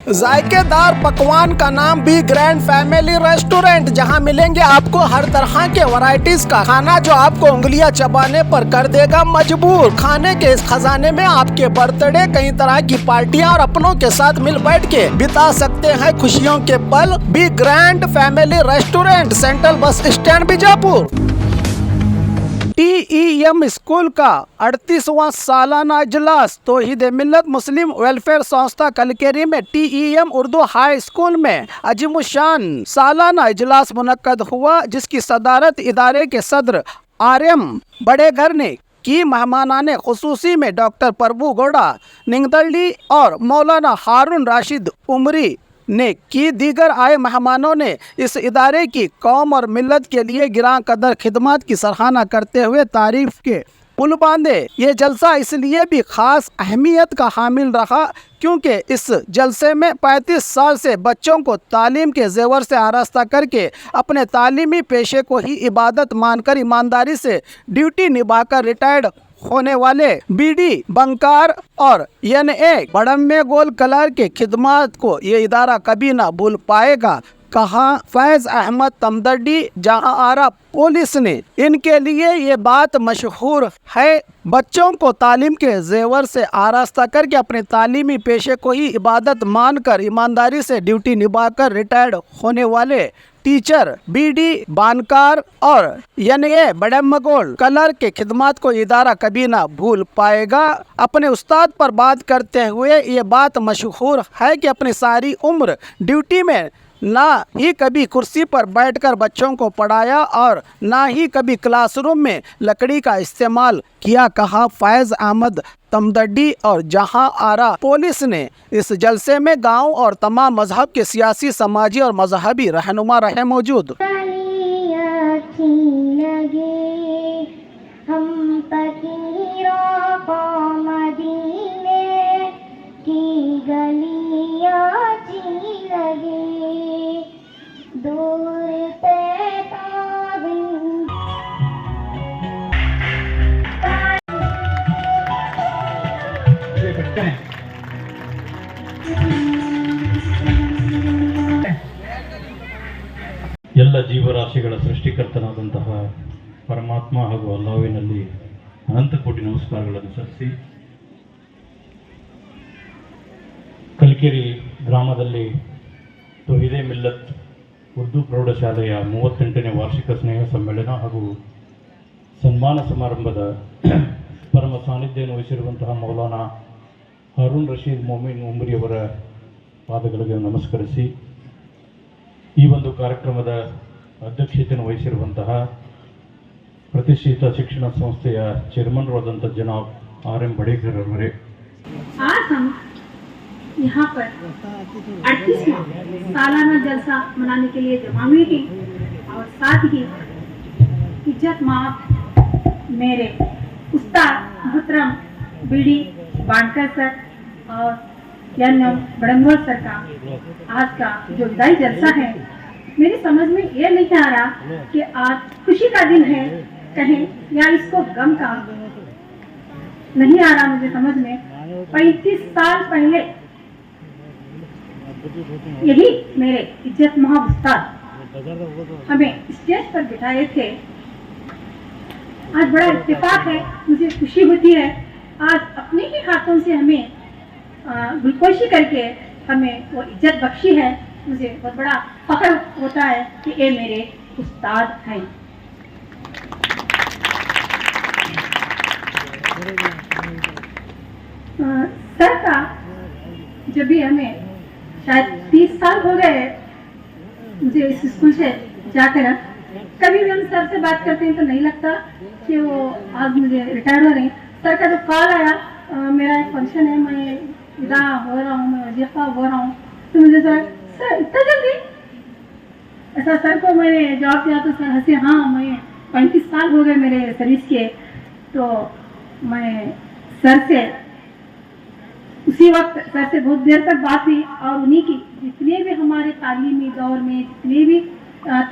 जायकेदार पकवान का नाम भी ग्रैंड फैमिली रेस्टोरेंट, जहां मिलेंगे आपको हर तरह के वैरायटीज का खाना जो आपको उंगलियां चबाने पर कर देगा मजबूर। खाने के इस खजाने में आपके बर्थडे, कई तरह की पार्टियां और अपनों के साथ मिल बैठ के बिता सकते हैं खुशियों के पल। भी grand family restaurant, central bus stand Bijapur. TEM school का 38वां सालाना इजलास तौहीद मिल्लत मुस्लिम वेलफेयर संस्था कलकेरी में TEM उर्दू हाई स्कूल में अजीमुशान सालाना इजलास मुनक्कद हुआ, जिसकी सदारत इदारे के सदर RM बड़ेघर ने की। मेहमानाने खुसूसी में डॉक्टर प्रभु गौड़ा निंगदल्ली और मौलाना हारून राशिद उमरी ने की। दीगर आए मेहमानों ने इस इदारे की कौम और मिल्लत के लिए गिरां कदर खिदमत की सराहना करते हुए तारीफ के पुल बांधे। ये जलसा इसलिए भी खास अहमियत का हामिल रहा क्योंकि इस जलसे में 35 साल से बच्चों को तालीम के जेवर से आरास्ता करके अपने तालीमी पेशे को ही इबादत मानकर ईमानदारी से ड्यूटी निभाकर रिटायर्ड होने वाले BD बंकार और NA बड़म्मे गोल कलर के खिदमत को ये इदारा कभी ना भूल पाएगा, कहा फैज अहमद तमदड्डी। जहां आरा पुलिस ने इनके लिए ये बात मशहूर है, बच्चों को तालीम के जेवर से आरास्ता करके अपने तालीमी पेशे को ही इबादत मानकर ईमानदारी से ड्यूटी निभाकर रिटायर्ड होने वाले टीचर BD बानकार और NA बड़म्मगोल कलर के खिदमत को इदारा कभी ना भूल पाएगा। अपने उस्ताद पर बात करते हुए ये बात मशहूर है कि अपनी सारी उम्र ड्यूटी में ना ही कभी कुर्सी पर बैठकर बच्चों को पढ़ाया और ना ही कभी क्लासरूम में लकड़ी का इस्तेमाल किया, कहा फैज अहमद तमदड्डी। और जहां आरा पुलिस ने इस जलसे में गांव और तमाम मजहब के सियासी, समाजी और मजहबी रहनुमा रहे मौजूद। ಎಲ್ಲ ಜೀವರಾಶಿಗಳ ಸೃಷ್ಟಿಕರ್ತನಾದಂತಹ ಪರಮಾತ್ಮ ಹಾಗೂ ಅಲ್ಲಾಹ್ವಿನಲ್ಲಿ ಅನಂತ ಕೋಟಿ ನಮಸ್ಕಾರಗಳನ್ನು ಸಲ್ಲಿಸಿ, ಕಲ್ಕೆರಿ ಗ್ರಾಮದಲ್ಲಿ ತೌಹೀದೆ ಮಿಲ್ಲತ್ ಉರ್ದು ಪ್ರೌಢಶಾಲೆಯ 38ನೇ ವಾರ್ಷಿಕ ಸ್ನೇಹ ಸಮ್ಮೇಳನ ಹಾಗೂ ಸನ್ಮಾನ ಸಮಾರಂಭದ ಪರಮ ಸಾನ್ನಿಧ್ಯವನ್ನು ವಹಿಸಿರುವಂತಹ ಮೌಲಾನಾ ಹಾರೂನ್ ರಶೀದ್ ಮೊಮಿನ್ ಉಮರಿಯವರ ಪಾದಗಳಿಗೆ ನಮಸ್ಕರಿಸಿ, ಈ ಒಂದು ಕಾರ್ಯಕ್ರಮದ ಅಧ್ಯಕ್ಷತೆಯನ್ನು ವಹಿಸಿರುವಂತಹ ಪ್ರತಿಷ್ಠಿತ ಶಿಕ್ಷಣ ಸಂಸ್ಥೆಯ ಚೇರ್ಮನ್ರಾದಂಥ ಜನಾಬ್ RM बड़ेघर ಅವರೇ, आज हम यहाँ पर 38वां सालाना जलसा मनाने के लिए जमा हुए हैं और साथ ही इज्जत माफ मेरे उस्ताद मोहतरम BD बानकर सर और NM बड़म्मगोल सर का आज का जो विदाई जलसा है, मेरी समझ में ये नहीं आ रहा कि आज खुशी का दिन है कहें या इसको गम का, नहीं आ रहा मुझे समझ में। 35 साल पहले यही मेरे इज्जत महाब उस्ताद हमें स्टेज पर बिठाए थे। आज बड़ा इत्तेफाक है, मुझे खुशी होती है आज अपने ही हाथों से हमें गुलकोशी करके हमें वो इज्जत बख्शी है। मुझे बहुत बड़ा फख्र होता है कि ये मेरे उस्ताद हैं। सर का जब भी हमें शायद 30 साल हो गए मुझे इस स्कूल से जाकर, कभी भी हम सर से बात करते हैं तो नहीं लगता कि वो आज मुझे रिटायर हो रहे हैं। सर का जो कॉल आया, मेरा एक फंक्शन है, मैं विदा हो रहा हूँ, मैं वजीफा हो रहा हूँ, तो मुझे सर इतना जल्दी, ऐसा सर को मैंने जवाब दिया तो सर हंसे, हाँ मैं 35 साल हो गए मेरे सर्विस के। तो मैं सर से उसी वक्त सर से बहुत देर तक बात हुई और उन्हीं की जितने भी हमारे तालीमी दौर में जितनी भी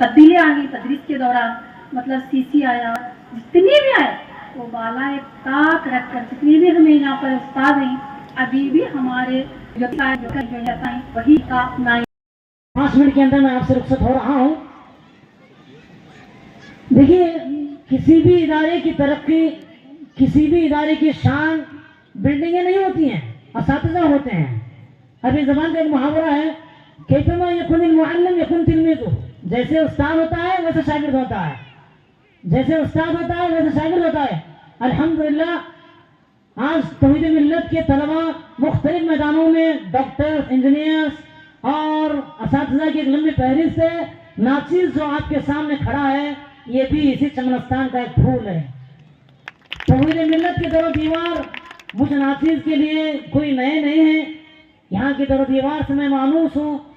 तब्दीलियाँ आई तदरीस के दौरान, मतलब CC आया, जितनी भी आए वो बाला एक ताक रखकर जितनी भी हमें यहाँ पर उस्ताद हैं अभी भी हमारे वही का अपना 5 मिनट के अंदर मैं आपसे रुखसत हो रहा हूँ। देखिए, किसी भी इदारे की तरक्की, किसी भी इदारे की शान बिल्डिंगें नहीं होती हैं, असातिज़ा होते हैं। अभी ज़बान का एक मुहावरा है, कैफमा यकुनिल मुअल्लिम यकुन तिलमीज़ुहु, जैसे उस्ताद होता है वैसे शागिर्द होता है, जैसे उस्ताद होता है वैसे शागिर्द होता है। अल्हम्दुलिल्लाह, आज तौहीद मिल्लत के तलबा मुख्तलिफ मैदानों में डॉक्टर, इंजीनियर्स और असातिज़ा की एक लंबी फहरिस्त है। नाचीज़ जो आपके सामने खड़ा है, ये भी इसी चमनस्तान का एक फूल है। तौहीद मिल्लत के दरो दीवार मुझ नाचीज़ के लिए कोई नए नहीं है। यहाँ की दरो दीवार से मैं मानूस हूँ